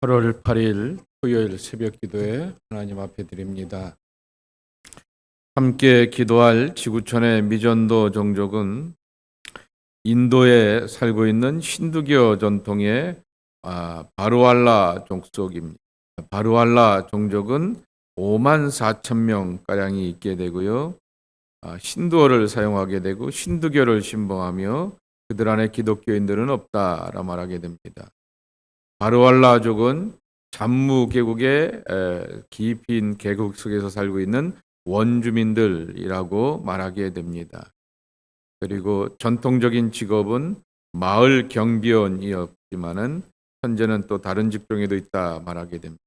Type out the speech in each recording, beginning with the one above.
8월 8일 토요일 새벽 기도에 하나님 앞에 드립니다. 함께 기도할 지구촌의 미전도 종족은 인도에 살고 있는 힌두교 전통의 바루알라 족속입니다. 바루알라 종족은 5만 4천 명 가량이 있게 되고요. 힌두어를 사용하게 되고 힌두교를 신봉하며 그들 안에 기독교인들은 없다라 말하게 됩니다. 바루알라족은 잠무 계곡의 깊이 있는 계곡 속에서 살고 있는 원주민들이라고 말하게 됩니다. 그리고 전통적인 직업은 마을 경비원이었지만은 현재는 또 다른 직종에도 있다 말하게 됩니다.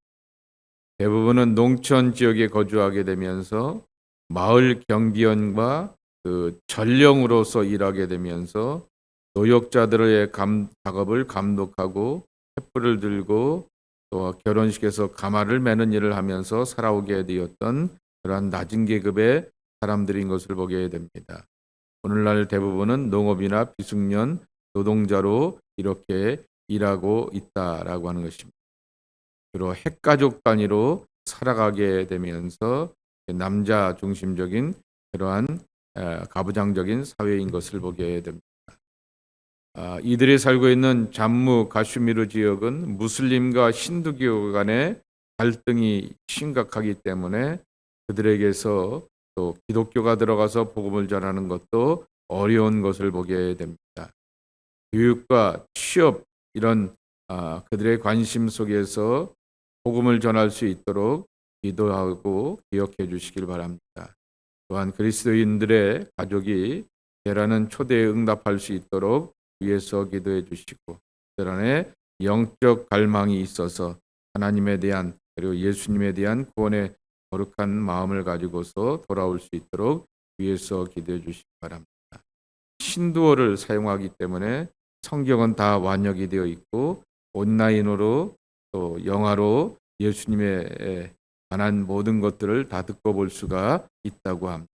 대부분은 농촌 지역에 거주하게 되면서 마을 경비원과 그 전령으로서 일하게 되면서 노역자들의 작업을 감독하고 횃불을 들고 또 결혼식에서 가마를 매는 일을 하면서 살아오게 되었던 그러한 낮은 계급의 사람들인 것을 보게 됩니다. 오늘날 대부분은 농업이나 비숙련 노동자로 이렇게 일하고 있다라고 하는 것입니다. 주로 핵가족 단위로 살아가게 되면서 남자 중심적인 그러한 가부장적인 사회인 것을 보게 됩니다. 이들이 살고 있는 잠무 가슈미르 지역은 무슬림과 힌두교 간의 갈등이 심각하기 때문에 그들에게서 또 기독교가 들어가서 복음을 전하는 것도 어려운 것을 보게 됩니다. 교육과 취업 이런 그들의 관심 속에서 복음을 전할 수 있도록 기도하고 기억해 주시길 바랍니다. 또한 그리스도인들의 가족이 대라는 초대에 응답할 수 있도록 위해서 기도해 주시고 그들 안에 영적 갈망이 있어서 하나님에 대한 그리고 예수님에 대한 구원의 거룩한 마음을 가지고서 돌아올 수 있도록 위해서 기도해 주시기 바랍니다. 힌두어를 사용하기 때문에 성경은 다 완역이 되어 있고 온라인으로 또 영화로 예수님에 관한 모든 것들을 다 듣고 볼 수가 있다고 합니다.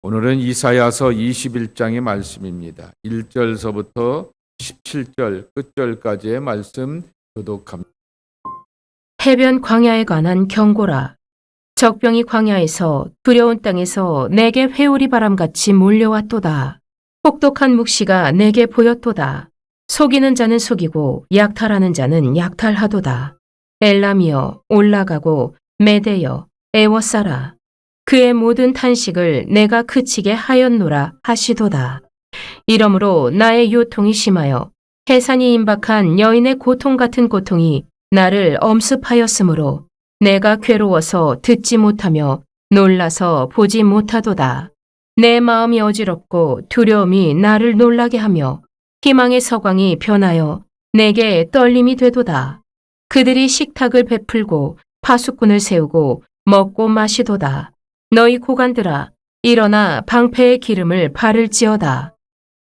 오늘은 이사야서 21장의 말씀입니다. 1절서부터 17절 끝절까지의 말씀 교독합니다. 해변 광야에 관한 경고라. 적병이 광야에서 두려운 땅에서 내게 회오리 바람같이 몰려왔도다. 혹독한 묵시가 내게 보였도다. 속이는 자는 속이고 약탈하는 자는 약탈하도다. 엘람이여 올라가고 메대여 애워싸라. 그의 모든 탄식을 내가 그치게 하였노라 하시도다. 이러므로 나의 요통이 심하여 해산이 임박한 여인의 고통 같은 고통이 나를 엄습하였으므로 내가 괴로워서 듣지 못하며 놀라서 보지 못하도다. 내 마음이 어지럽고 두려움이 나를 놀라게 하며 희망의 서광이 변하여 내게 떨림이 되도다. 그들이 식탁을 베풀고 파수꾼을 세우고 먹고 마시도다. 너희 고관들아 일어나 방패의 기름을 바를지어다.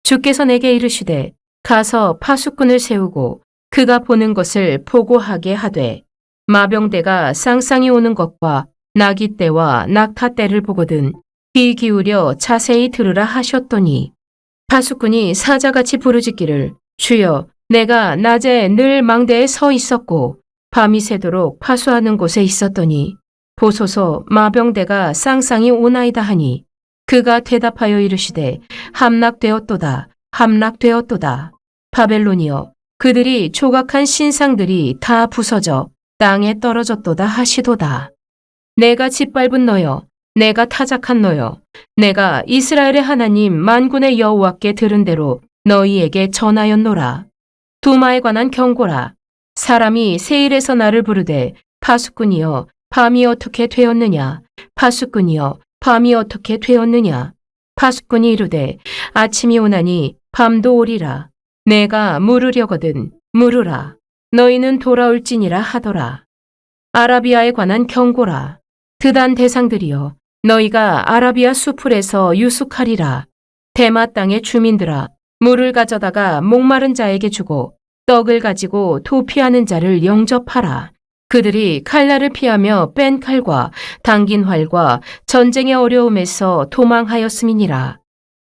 주께서 내게 이르시되 가서 파수꾼을 세우고 그가 보는 것을 보고하게 하되 마병대가 쌍쌍이 오는 것과 나기 때와 낙타 때를 보거든 귀 기울여 자세히 들으라 하셨더니 파수꾼이 사자같이 부르짖기를 주여 내가 낮에 늘 망대에 서 있었고 밤이 새도록 파수하는 곳에 있었더니 보소서 마병대가 쌍쌍이 오나이다 하니 그가 대답하여 이르시되 함락되었도다 함락되었도다. 바벨론이여 그들이 조각한 신상들이 다 부서져 땅에 떨어졌도다 하시도다. 내가 짓밟은 너여 내가 타작한 너여 내가 이스라엘의 하나님 만군의 여호와께 들은 대로 너희에게 전하였노라. 두마에 관한 경고라. 사람이 세일에서 나를 부르되 파수꾼이여 밤이 어떻게 되었느냐 파수꾼이여 밤이 어떻게 되었느냐 파수꾼이 이르되 아침이 오나니 밤도 오리라. 내가 물으려거든 물으라. 너희는 돌아올지니라 하더라. 아라비아에 관한 경고라. 드단 대상들이여 너희가 아라비아 수풀에서 유숙하리라. 대마 땅의 주민들아 물을 가져다가 목마른 자에게 주고 떡을 가지고 도피하는 자를 영접하라. 그들이 칼날을 피하며 뺀 칼과 당긴 활과 전쟁의 어려움에서 도망하였음이니라.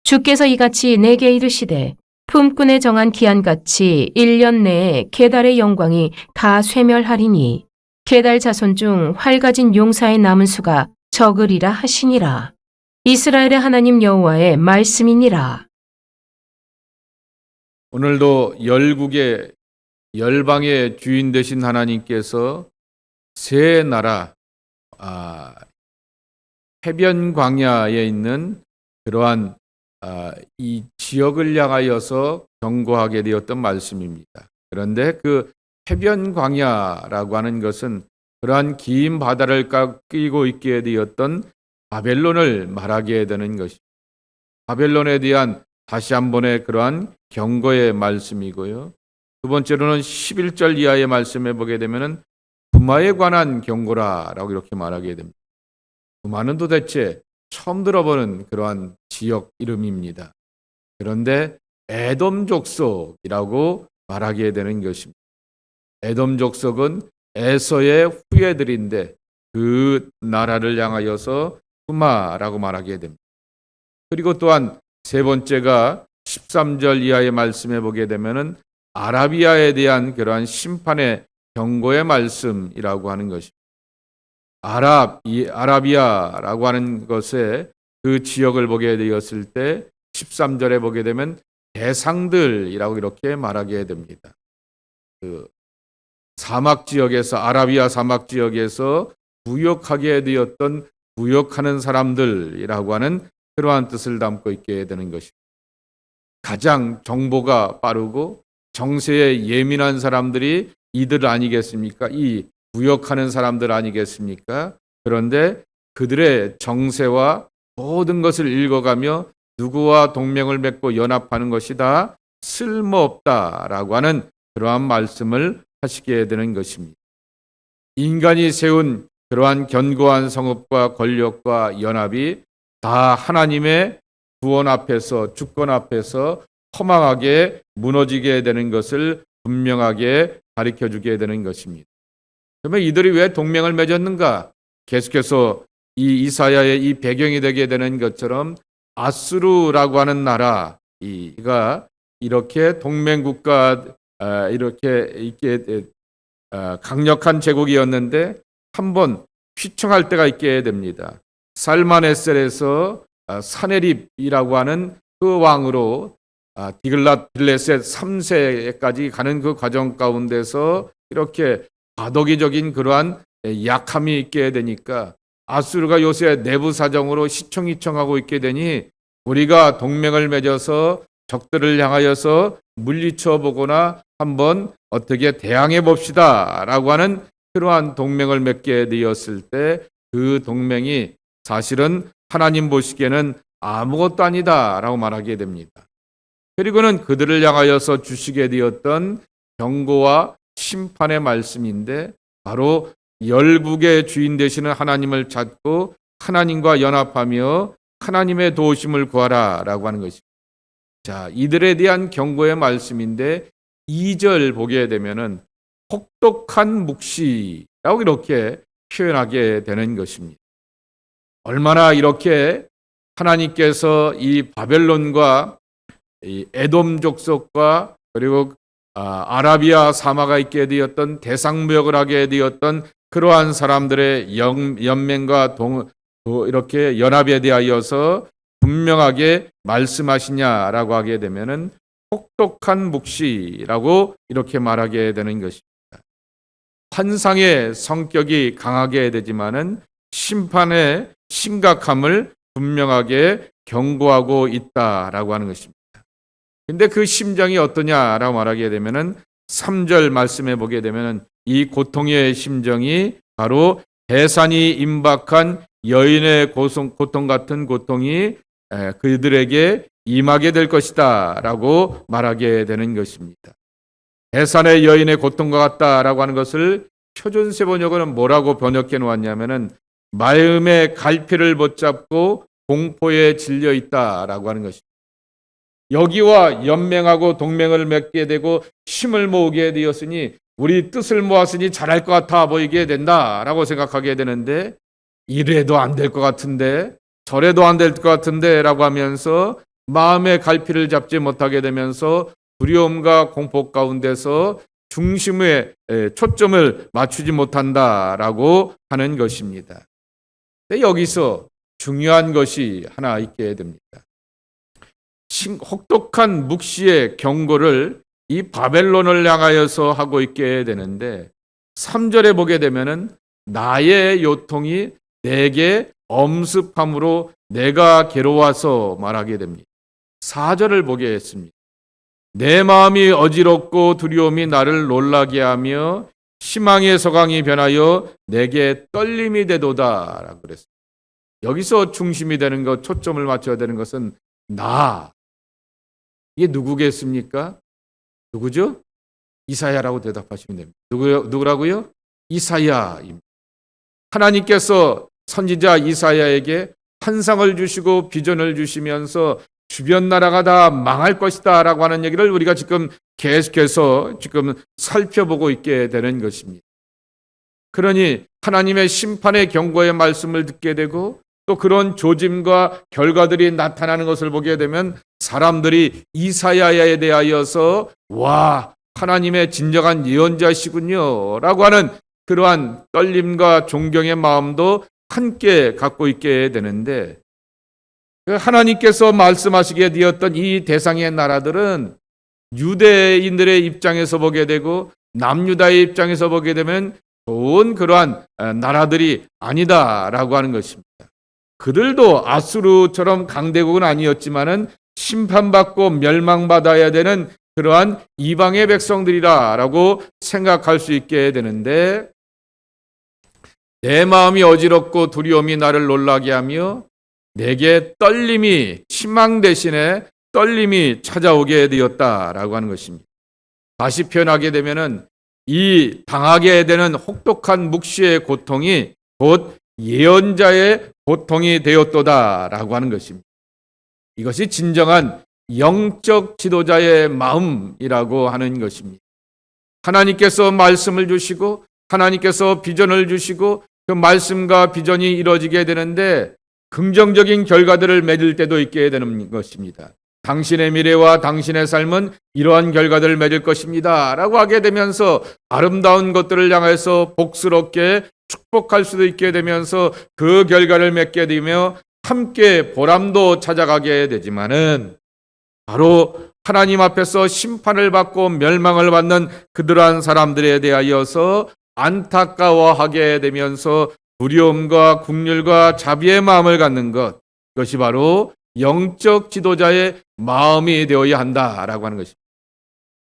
주께서 이같이 내게 이르시되 품꾼에 정한 기한같이 1년 내에 게달의 영광이 다 쇠멸하리니 게달 자손 중 활가진 용사의 남은 수가 적으리라 하시니라. 이스라엘의 하나님 여호와의 말씀이니라. 오늘도 열국의 열방의 주인 되신 하나님께서 세 나라 해변 광야에 있는 그러한 이 지역을 향하여서 경고하게 되었던 말씀입니다. 그런데 그 해변 광야라고 하는 것은 그러한 긴 바다를 깎이고 있게 되었던 바벨론을 말하게 되는 것입니다. 바벨론에 대한 다시 한번의 그러한 경고의 말씀이고요. 두 번째로는 11절 이하의 말씀에 보게 되면은 두마에 관한 경고라라고 이렇게 말하게 됩니다. 두마는 도대체 처음 들어보는 그러한 지역 이름입니다. 그런데 에돔 족속이라고 말하게 되는 것입니다. 에돔 족속은 에서의 후예들인데 그 나라를 향하여서 두마라고 말하게 됩니다. 그리고 또한 세 번째가 13절 이하의 말씀에 보게 되면은 아라비아에 대한 그러한 심판의 경고의 말씀이라고 하는 것입니다. 아라비아라고 하는 것에 그 지역을 보게 되었을 때 13절에 보게 되면 대상들이라고 이렇게 말하게 됩니다. 그 사막 지역에서 아라비아 사막 지역에서 무역하게 되었던 무역하는 사람들이라고 하는 그러한 뜻을 담고 있게 되는 것입니다. 가장 정보가 빠르고 정세에 예민한 사람들이 이들 아니겠습니까? 이 무역하는 사람들 아니겠습니까? 그런데 그들의 정세와 모든 것을 읽어가며 누구와 동맹을 맺고 연합하는 것이 다 쓸모없다라고 하는 그러한 말씀을 하시게 되는 것입니다. 인간이 세운 그러한 견고한 성읍과 권력과 연합이 다 하나님의 구원 앞에서 주권 앞에서 허망하게 무너지게 되는 것을 분명하게 가르쳐주게 되는 것입니다. 그러면 이들이 왜 동맹을 맺었는가? 계속해서 이 이사야의 이 배경이 되게 되는 것처럼 아수르라고 하는 나라가 이렇게 동맹국가 이렇게 강력한 제국이었는데 한번 휘청할 때가 있게 됩니다. 살마네셀에서 사네립이라고 하는 그 왕으로 디글랏 빌레셋 3세까지 가는 그 과정 가운데서 이렇게 과도기적인 그러한 약함이 있게 되니까 아수르가 요새 내부 사정으로 시청이청하고 있게 되니 우리가 동맹을 맺어서 적들을 향하여서 물리쳐 보거나 한번 어떻게 대항해 봅시다 라고 하는 그러한 동맹을 맺게 되었을 때 그 동맹이 사실은 하나님 보시기에는 아무것도 아니다 라고 말하게 됩니다. 그리고는 그들을 향하여서 주시게 되었던 경고와 심판의 말씀인데 바로 열국의 주인 되시는 하나님을 찾고 하나님과 연합하며 하나님의 도우심을 구하라 라고 하는 것입니다. 자, 이들에 대한 경고의 말씀인데 2절 보게 되면은 혹독한 묵시라고 이렇게 표현하게 되는 것입니다. 얼마나 이렇게 하나님께서 이 바벨론과 이 에돔 족속과 그리고 아라비아 사마가 있게 되었던 대상무역을 하게 되었던 그러한 사람들의 연맹과 이렇게 연합에 대하여서 분명하게 말씀하시냐라고 하게 되면은 혹독한 묵시라고 이렇게 말하게 되는 것입니다. 환상의 성격이 강하게 되지만은 심판의 심각함을 분명하게 경고하고 있다라고 하는 것입니다. 근데 그 심정이 어떠냐라고 말하게 되면은 3절 말씀해 보게 되면은 이 고통의 심정이 바로 해산이 임박한 여인의 고통 같은 고통이 그들에게 임하게 될 것이다 라고 말하게 되는 것입니다. 해산의 여인의 고통과 같다라고 하는 것을 표준세 번역은 뭐라고 번역해 놓았냐면은 마음의 갈피를 붙잡고 공포에 질려 있다라고 하는 것입니다. 여기와 연맹하고 동맹을 맺게 되고 힘을 모으게 되었으니 우리 뜻을 모았으니 잘할 것 같아 보이게 된다라고 생각하게 되는데 이래도 안 될 것 같은데 저래도 안 될 것 같은데 라고 하면서 마음의 갈피를 잡지 못하게 되면서 두려움과 공포 가운데서 중심에 초점을 맞추지 못한다라고 하는 것입니다. 근데 여기서 중요한 것이 하나 있게 됩니다. 혹독한 묵시의 경고를 이 바벨론을 향하여서 하고 있게 되는데 3절에 보게 되면은 나의 요통이 내게 엄습함으로 내가 괴로워서 말하게 됩니다. 4절을 보게 했습니다. 내 마음이 어지럽고 두려움이 나를 놀라게 하며 희망의 서광이 변하여 내게 떨림이 되도다 라고 그랬습니다. 여기서 중심이 되는 것, 초점을 맞춰야 되는 것은 나. 이게 누구겠습니까? 누구죠? 이사야라고 대답하시면 됩니다. 누구라고요? 이사야입니다. 하나님께서 선지자 이사야에게 환상을 주시고 비전을 주시면서 주변 나라가 다 망할 것이다 라고 하는 얘기를 우리가 지금 계속해서 지금 살펴보고 있게 되는 것입니다. 그러니 하나님의 심판의 경고의 말씀을 듣게 되고 또 그런 조짐과 결과들이 나타나는 것을 보게 되면 사람들이 이사야에 대하여서 와, 하나님의 진정한 예언자시군요 라고 하는 그러한 떨림과 존경의 마음도 함께 갖고 있게 되는데, 하나님께서 말씀하시게 되었던 이 대상의 나라들은 유대인들의 입장에서 보게 되고 남유다의 입장에서 보게 되면 좋은 그러한 나라들이 아니다라고 하는 것입니다. 그들도 아수르처럼 강대국은 아니었지만은 심판받고 멸망받아야 되는 그러한 이방의 백성들이라고 생각할 수 있게 되는데, 내 마음이 어지럽고 두려움이 나를 놀라게 하며 내게 떨림이, 희망 대신에 떨림이 찾아오게 되었다라고 하는 것입니다. 다시 표현하게 되면은 이 당하게 되는 혹독한 묵시의 고통이 곧 예언자의 고통이 되었도다라고 하는 것입니다. 이것이 진정한 영적 지도자의 마음이라고 하는 것입니다. 하나님께서 말씀을 주시고 하나님께서 비전을 주시고 그 말씀과 비전이 이루어지게 되는데 긍정적인 결과들을 맺을 때도 있게 되는 것입니다. 당신의 미래와 당신의 삶은 이러한 결과들을 맺을 것입니다 라고 하게 되면서 아름다운 것들을 향해서 복스럽게 축복할 수도 있게 되면서 그 결과를 맺게 되며 함께 보람도 찾아가게 되지만은 바로 하나님 앞에서 심판을 받고 멸망을 받는 그러한 사람들에 대하여서 안타까워하게 되면서 두려움과 긍휼과 자비의 마음을 갖는 것, 그것이 바로 영적 지도자의 마음이 되어야 한다라고 하는 것입니다.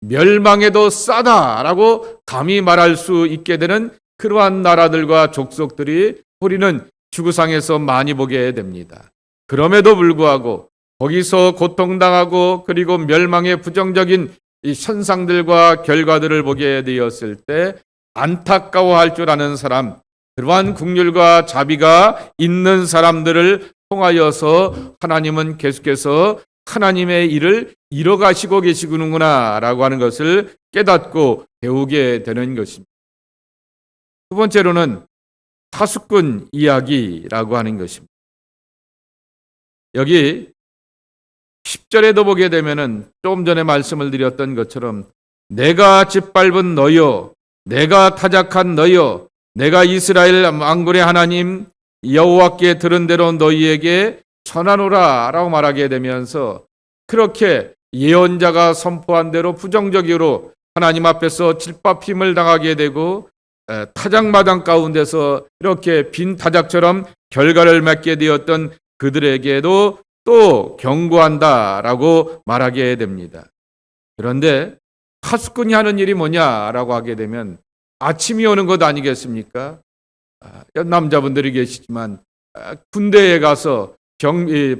멸망에도 싸다라고 감히 말할 수 있게 되는 그러한 나라들과 족속들이 우리는 지구상에서 많이 보게 됩니다. 그럼에도 불구하고 거기서 고통당하고 그리고 멸망의 부정적인 이 현상들과 결과들을 보게 되었을 때 안타까워할 줄 아는 사람, 그러한 긍휼과 자비가 있는 사람들을 통하여서 하나님은 계속해서 하나님의 일을 이뤄가시고 계시구나 라고 하는 것을 깨닫고 배우게 되는 것입니다. 두 번째로는 파수꾼 이야기라고 하는 것입니다. 여기 10절에도 보게 되면은 조금 전에 말씀을 드렸던 것처럼 내가 짓밟은 너여, 내가 타작한 너여, 내가 이스라엘 만군의 하나님 여호와께 들은 대로 너희에게 전하노라 라고 말하게 되면서 그렇게 예언자가 선포한 대로 부정적으로 하나님 앞에서 질밥힘을 당하게 되고 타작마당 가운데서 이렇게 빈 타작처럼 결과를 맺게 되었던 그들에게도 또 경고한다라고 말하게 됩니다. 그런데 파수꾼이 하는 일이 뭐냐라고 하게 되면 아침이 오는 것 아니겠습니까? 남자분들이 계시지만 군대에 가서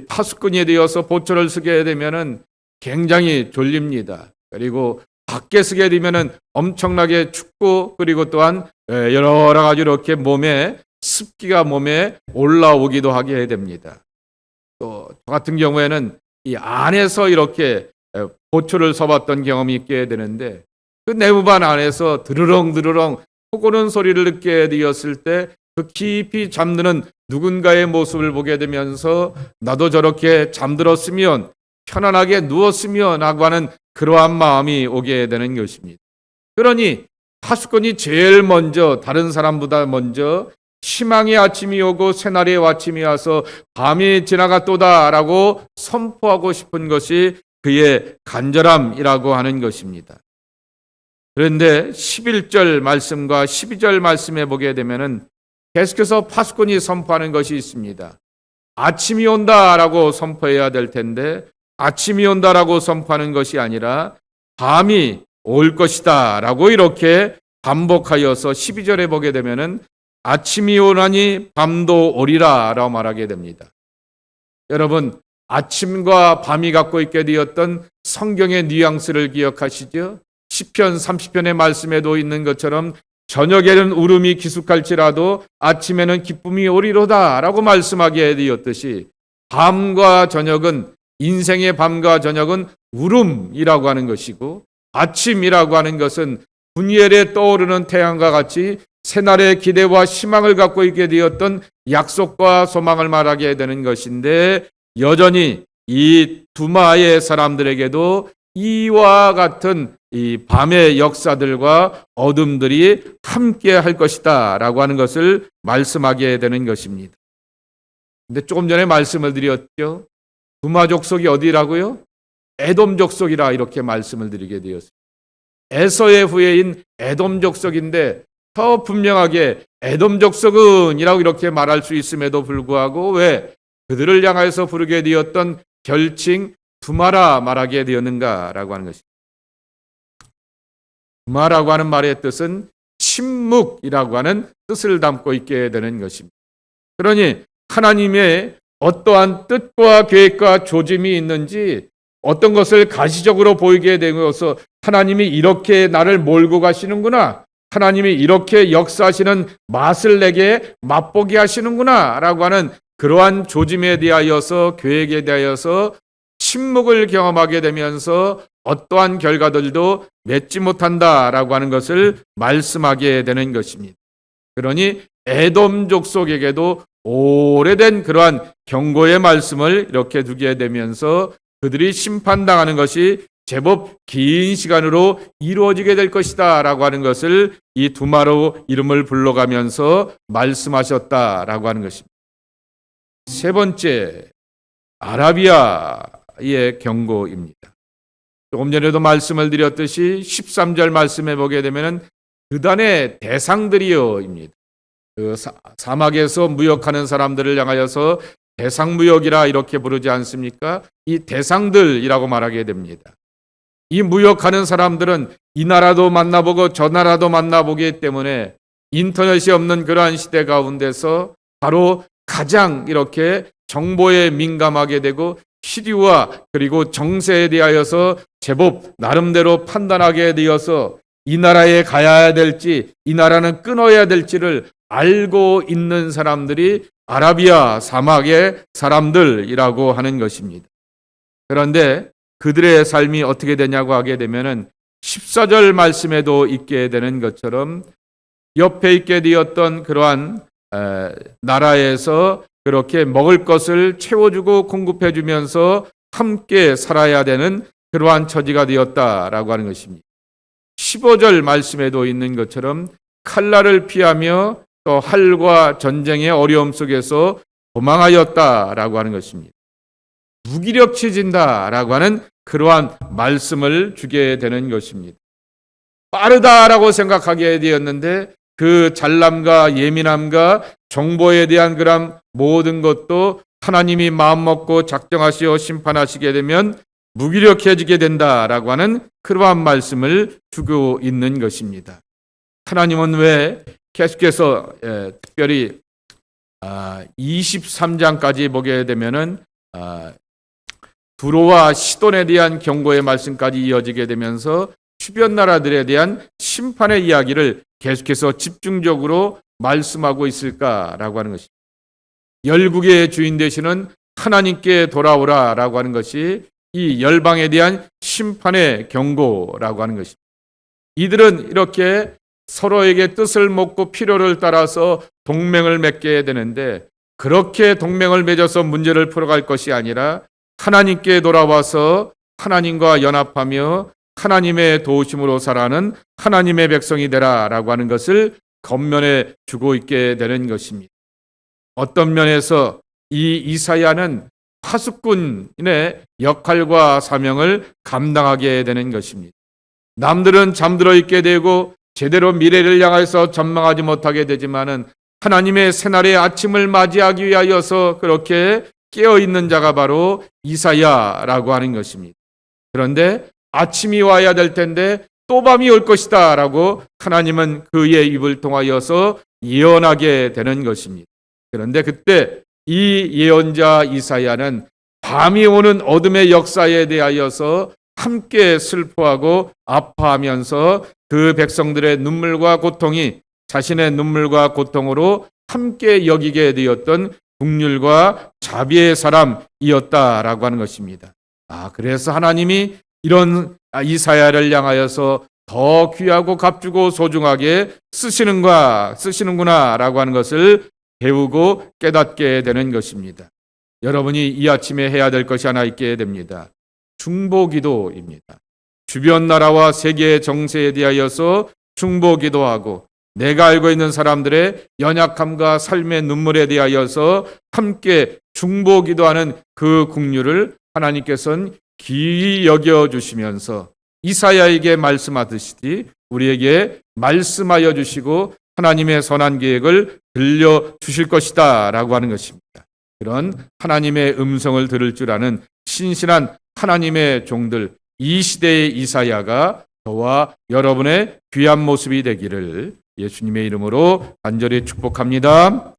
파수꾼이 되어서 보초를 서게 되면은 굉장히 졸립니다. 그리고 밖에 서게 되면은 엄청나게 춥고 그리고 또한 여러 가지 이렇게 몸에 습기가 몸에 올라오기도 하게 됩니다. 또 저 같은 경우에는 이 안에서 이렇게 보초를 서봤던 경험이 있게 되는데 그 내무반 안에서 드르렁드르렁 코고는 소리를 듣게 되었을 때 그 깊이 잠드는 누군가의 모습을 보게 되면서 나도 저렇게 잠들었으면 편안하게 누웠으면 하고 하는 그러한 마음이 오게 되는 것입니다. 그러니 파수꾼이 제일 먼저 다른 사람보다 먼저 희망의 아침이 오고 새날의 아침이 와서 밤이 지나갔도다라고 선포하고 싶은 것이 그의 간절함이라고 하는 것입니다. 그런데 11절 말씀과 12절 말씀에 보게 되면은 계속해서 파수꾼이 선포하는 것이 있습니다. 아침이 온다라고 선포해야 될 텐데 아침이 온다라고 선포하는 것이 아니라 밤이 올 것이다라고 이렇게 반복하여서 12절에 보게 되면은 아침이 오나니 밤도 오리라라고 말하게 됩니다. 여러분, 아침과 밤이 갖고 있게 되었던 성경의 뉘앙스를 기억하시죠? 시편 30편의 말씀에도 있는 것처럼 저녁에는 울음이 기숙할지라도 아침에는 기쁨이 오리로다라고 말씀하게 되었듯이 밤과 저녁은 인생의 밤과 저녁은 울음이라고 하는 것이고 아침이라고 하는 것은 분열에 떠오르는 태양과 같이 새날의 기대와 희망을 갖고 있게 되었던 약속과 소망을 말하게 되는 것인데 여전히 이 두마의 사람들에게도 이와 같은 이 밤의 역사들과 어둠들이 함께 할 것이다 라고 하는 것을 말씀하게 되는 것입니다. 근데 조금 전에 말씀을 드렸죠. 두마 족속이 어디라고요? 에돔 족속이라 이렇게 말씀을 드리게 되었습니다. 에서의 후예인 에돔 족속인데 더 분명하게 에돔 족속은 이라고 이렇게 말할 수 있음에도 불구하고 왜 그들을 향하여서 부르게 되었던 별칭 두마라 말하게 되었는가라고 하는 것입니다. 두마라고 하는 말의 뜻은 침묵이라고 하는 뜻을 담고 있게 되는 것입니다. 그러니 하나님의 어떠한 뜻과 계획과 조짐이 있는지 어떤 것을 가시적으로 보이게 되어서 하나님이 이렇게 나를 몰고 가시는구나, 하나님이 이렇게 역사하시는 맛을 내게 맛보게 하시는구나 라고 하는 그러한 조짐에 대하여서 계획에 대하여서 침묵을 경험하게 되면서 어떠한 결과들도 맺지 못한다라고 하는 것을 말씀하게 되는 것입니다. 그러니 에돔 족속에게도 오래된 그러한 경고의 말씀을 이렇게 두게 되면서 그들이 심판당하는 것이 제법 긴 시간으로 이루어지게 될 것이다 라고 하는 것을 이 두마로 이름을 불러가면서 말씀하셨다라고 하는 것입니다. 세 번째, 아라비아의 경고입니다. 조금 전에도 말씀을 드렸듯이 13절 말씀에 보게 되면 그단의 대상들이요입니다. 그 사막에서 무역하는 사람들을 향하여서 대상무역이라 이렇게 부르지 않습니까? 이 대상들이라고 말하게 됩니다. 이 무역하는 사람들은 이 나라도 만나보고 저 나라도 만나보기 때문에 인터넷이 없는 그러한 시대 가운데서 바로 가장 이렇게 정보에 민감하게 되고 시류와 그리고 정세에 대하여서 제법 나름대로 판단하게 되어서 이 나라에 가야 될지 이 나라는 끊어야 될지를 알고 있는 사람들이 아라비아 사막의 사람들이라고 하는 것입니다. 그런데 그들의 삶이 어떻게 되냐고 하게 되면은 14절 말씀에도 있게 되는 것처럼 옆에 있게 되었던 그러한 나라에서 그렇게 먹을 것을 채워주고 공급해주면서 함께 살아야 되는 그러한 처지가 되었다라고 하는 것입니다. 15절 말씀에도 있는 것처럼 칼날을 피하며 또 할과 전쟁의 어려움 속에서 도망하였다라고 하는 것입니다. 무기력해진다라고 하는 그러한 말씀을 주게 되는 것입니다. 빠르다라고 생각하게 되었는데 그 잘남과 예민함과 정보에 대한 그런 모든 것도 하나님이 마음먹고 작정하시어 심판하시게 되면 무기력해지게 된다라고 하는 그러한 말씀을 주고 있는 것입니다. 하나님은 왜 계속해서 특별히 23장까지 보게 되면은 두로와 시돈에 대한 경고의 말씀까지 이어지게 되면서 주변 나라들에 대한 심판의 이야기를 계속해서 집중적으로 말씀하고 있을까라고 하는 것입니다. 열국의 주인 되시는 하나님께 돌아오라라고 하는 것이 이 열방에 대한 심판의 경고라고 하는 것입니다. 이들은 이렇게 서로에게 뜻을 묻고 필요를 따라서 동맹을 맺게 되는데 그렇게 동맹을 맺어서 문제를 풀어갈 것이 아니라 하나님께 돌아와서 하나님과 연합하며 하나님의 도우심으로 살아가는 하나님의 백성이 되라라고 하는 것을 권면해 주고 있게 되는 것입니다. 어떤 면에서 이 이사야는 파수꾼의 역할과 사명을 감당하게 되는 것입니다. 남들은 잠들어 있게 되고 제대로 미래를 향해서 전망하지 못하게 되지만은 하나님의 새날의 아침을 맞이하기 위하여서 그렇게 깨어 있는 자가 바로 이사야라고 하는 것입니다. 그런데 아침이 와야 될 텐데 또 밤이 올 것이다라고 하나님은 그의 입을 통하여서 예언하게 되는 것입니다. 그런데 그때 이 예언자 이사야는 밤이 오는 어둠의 역사에 대하여서 함께 슬퍼하고 아파하면서 그 백성들의 눈물과 고통이 자신의 눈물과 고통으로 함께 여기게 되었던 긍휼과 자비의 사람이었다라고 하는 것입니다. 그래서 하나님이 이런 이사야를 향하여서 더 귀하고 값주고 소중하게 쓰시는구나라고 하는 것을 배우고 깨닫게 되는 것입니다. 여러분이 이 아침에 해야 될 것이 하나 있게 됩니다. 중보기도입니다. 주변 나라와 세계의 정세에 대하여서 중보기도하고 내가 알고 있는 사람들의 연약함과 삶의 눈물에 대하여서 함께 중보기도하는 그 긍휼을 하나님께서는 귀히 여겨주시면서 이사야에게 말씀하듯이 우리에게 말씀하여 주시고 하나님의 선한 계획을 들려주실 것이다 라고 하는 것입니다. 그런 하나님의 음성을 들을 줄 아는 신실한 하나님의 종들, 이 시대의 이사야가 저와 여러분의 귀한 모습이 되기를 예수님의 이름으로 간절히 축복합니다.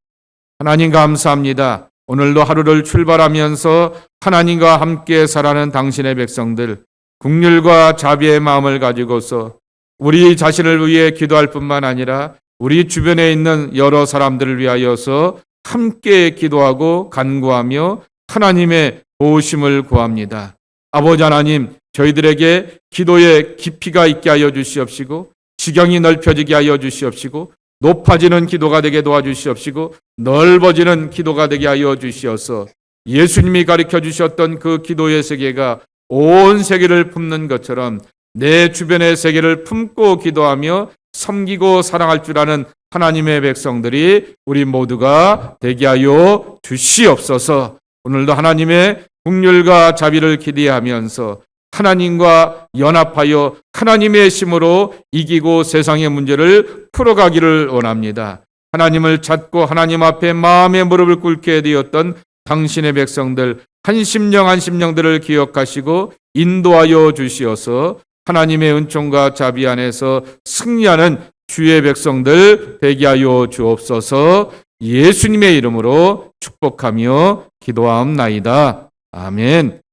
하나님 감사합니다. 오늘도 하루를 출발하면서 하나님과 함께 살아가는 당신의 백성들, 긍휼과 자비의 마음을 가지고서 우리 자신을 위해 기도할 뿐만 아니라 우리 주변에 있는 여러 사람들을 위하여서 함께 기도하고 간구하며 하나님의 도우심을 구합니다. 아버지 하나님, 저희들에게 기도의 깊이가 있게 하여 주시옵시고 지경이 넓혀지게 하여 주시옵시고 높아지는 기도가 되게 도와주시옵시고 넓어지는 기도가 되게 하여 주시어서 예수님이 가르쳐 주셨던 그 기도의 세계가 온 세계를 품는 것처럼 내 주변의 세계를 품고 기도하며 섬기고 사랑할 줄 아는 하나님의 백성들이 우리 모두가 되게 하여 주시옵소서. 오늘도 하나님의 긍휼과 자비를 기대하면서 하나님과 연합하여 하나님의 힘으로 이기고 세상의 문제를 풀어가기를 원합니다. 하나님을 찾고 하나님 앞에 마음의 무릎을 꿇게 되었던 당신의 백성들 한 심령들을 기억하시고 인도하여 주시어서 하나님의 은총과 자비 안에서 승리하는 주의 백성들 되게 하여 주옵소서. 예수님의 이름으로 축복하며 기도하옵나이다. 아멘.